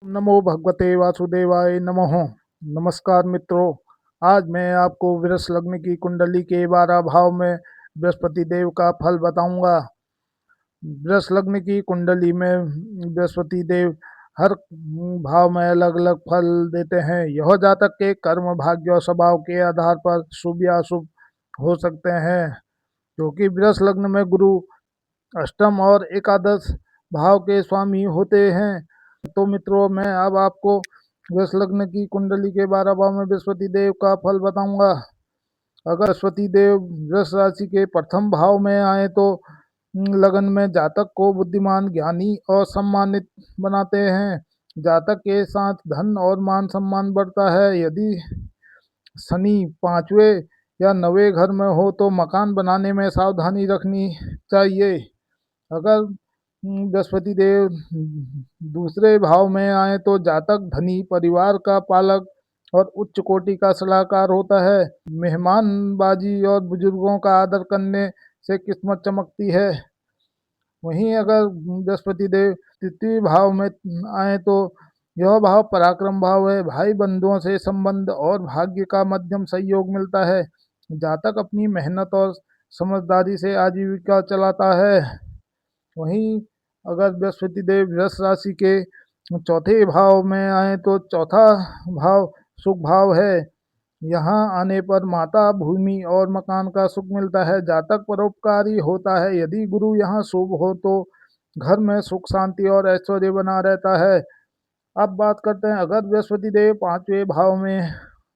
नमो भगवते वासुदेवाय नमः। नमस्कार मित्रों, आज मैं आपको वृष लग्न की कुंडली के 12 भाव में बृहस्पति देव का फल बताऊंगा। वृष लग्न की कुंडली में बृहस्पति देव हर भाव में अलग अलग फल देते हैं। यह जातक के कर्म, भाग्य और स्वभाव के आधार पर शुभ या अशुभ हो सकते हैं, क्योंकि वृष लग्न में गुरु अष्टम और एकादश भाव के स्वामी होते हैं। तो मित्रों, मैं अब आपको वृष लग्न की कुंडली के 12 भाव में बृहस्पति देव का फल बताऊंगा। अगर बृहस्पति देव वृष राशि के प्रथम भाव में आए तो लगन में जातक को बुद्धिमान, ज्ञानी और सम्मानित बनाते हैं। जातक के साथ धन और मान सम्मान बढ़ता है। यदि शनि 5वें या 9वें घर में हो तो मकान बनाने में सावधानी रखनी चाहिए। अगर बृहस्पति देव दूसरे भाव में आए तो जातक धनी, परिवार का पालक और उच्च कोटि का सलाहकार होता है। मेहमानबाजी और बुजुर्गों का आदर करने से किस्मत चमकती है। वहीं अगर बृहस्पति देव तृतीय भाव में आए तो यह भाव पराक्रम भाव है। भाई बंधुओं से संबंध और भाग्य का मध्यम सहयोग मिलता है। जातक अपनी मेहनत और समझदारी से आजीविका चलाता है। वहीं अगर बृहस्पति देव वृष राशि के चौथे भाव में आए तो चौथा भाव सुख भाव है। यहाँ आने पर माता, भूमि और मकान का सुख मिलता है। जातक परोपकारी होता है। यदि गुरु यहाँ शुभ हो तो घर में सुख, शांति और ऐश्वर्य बना रहता है। अब बात करते हैं, अगर बृहस्पति देव 5वें भाव में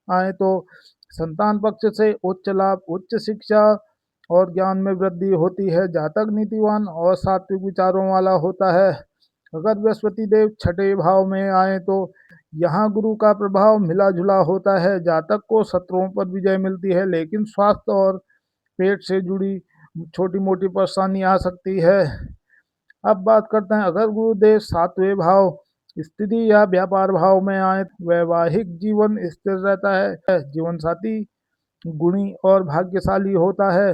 आए तो संतान पक्ष से उच्च लाभ, उच्च शिक्षा और ज्ञान में वृद्धि होती है। जातक नीतिवान और सात्विक विचारों वाला होता है। अगर बृहस्पति देव 6ठे भाव में आए तो यहाँ गुरु का प्रभाव मिला जुला होता है। जातक को शत्रुओं पर विजय मिलती है, लेकिन स्वास्थ्य और पेट से जुड़ी छोटी मोटी परेशानी आ सकती है। अब बात करते हैं, अगर गुरुदेव 7वें भाव स्त्री या व्यापार भाव में आए, वैवाहिक जीवन स्थिर रहता है। जीवन साथी गुणी और भाग्यशाली होता है।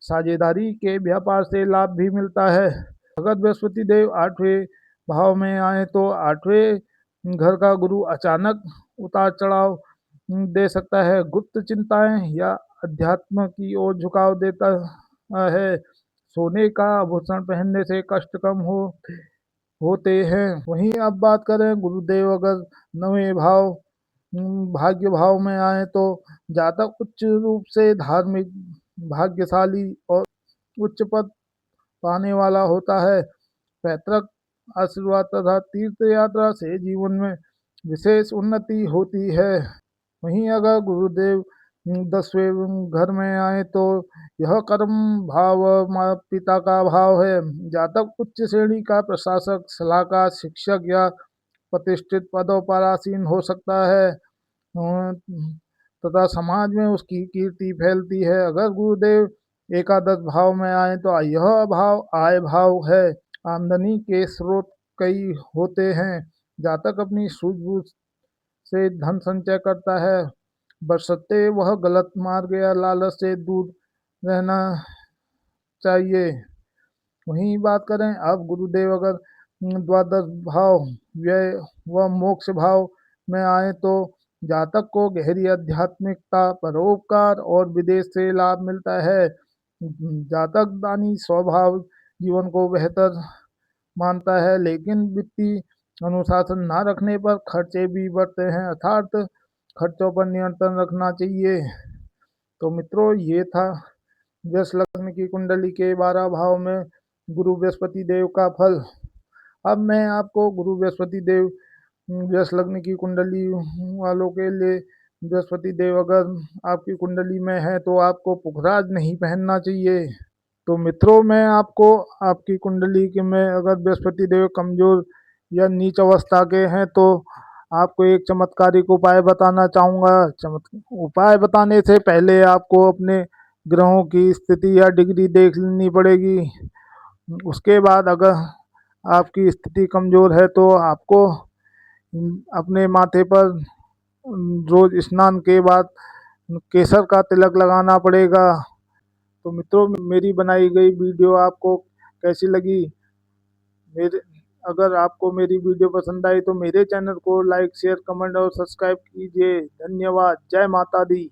साझेदारी के व्यापार से लाभ भी मिलता है। अगर बृहस्पति देव 8वें भाव में आए तो 8वें घर का गुरु अचानक उतार चढ़ाव दे सकता है। गुप्त चिंताएं या अध्यात्म की ओर झुकाव देता है। सोने का आभूषण पहनने से कष्ट कम होते हैं। वहीं अब बात करें, गुरुदेव अगर 9वें भाव भाग्य भाव में आए तो जातक उच्च रूप से धार्मिक, भाग्यशाली और उच्च पद पाने वाला होता है। पैतृक आशीर्वाद तथा तीर्थ यात्रा से जीवन में विशेष उन्नति होती है। वहीं अगर गुरुदेव 10वें घर में आए तो यह कर्म भाव पिता का भाव है। जातक उच्च श्रेणी का प्रशासक, सलाहकार, शिक्षक या प्रतिष्ठित पदों पर आसीन हो सकता है तथा समाज में उसकी कीर्ति फैलती है। अगर गुरुदेव एकादश भाव में आए तो यह भाव आय भाव है। आमदनी के स्रोत कई होते हैं। जातक अपनी सूझबूझ से धन संचय करता है, बशर्ते वह गलत मार्ग या लालच से दूर रहना चाहिए। वहीं बात करें, अब गुरुदेव अगर द्वादश भाव व्यय व मोक्ष भाव में आए तो जातक को गहरी आध्यात्मिकता, परोपकार और विदेश से लाभ मिलता है। जातक दानी स्वभाव जीवन को बेहतर मानता है, लेकिन वित्तीय अनुशासन न रखने पर खर्चे भी बढ़ते हैं, अर्थात खर्चों पर नियंत्रण रखना चाहिए। तो मित्रों, ये था वृष लग्न की कुंडली के 12 भाव में गुरु बृहस्पति देव का फल। अब मैं आपको गुरु बृहस्पति देव वृष लग्न की कुंडली वालों के लिए, बृहस्पति देव अगर आपकी कुंडली में है तो आपको पुखराज नहीं पहनना चाहिए। तो मित्रों, मैं आपको आपकी कुंडली के में अगर बृहस्पति देव कमजोर या नीच अवस्था के हैं तो आपको एक चमत्कारिक उपाय बताना चाहूँगा। उपाय बताने से पहले आपको अपने ग्रहों की स्थिति या डिग्री देख लेनी पड़ेगी। उसके बाद अगर आपकी स्थिति कमज़ोर है तो आपको अपने माथे पर रोज़ स्नान के बाद केसर का तिलक लगाना पड़ेगा। तो मित्रों, मेरी बनाई गई वीडियो आपको कैसी लगी? मेरे अगर आपको मेरी वीडियो पसंद आई तो मेरे चैनल को लाइक शेयर कमेंट और सब्सक्राइब कीजिए। धन्यवाद। जय माता दी।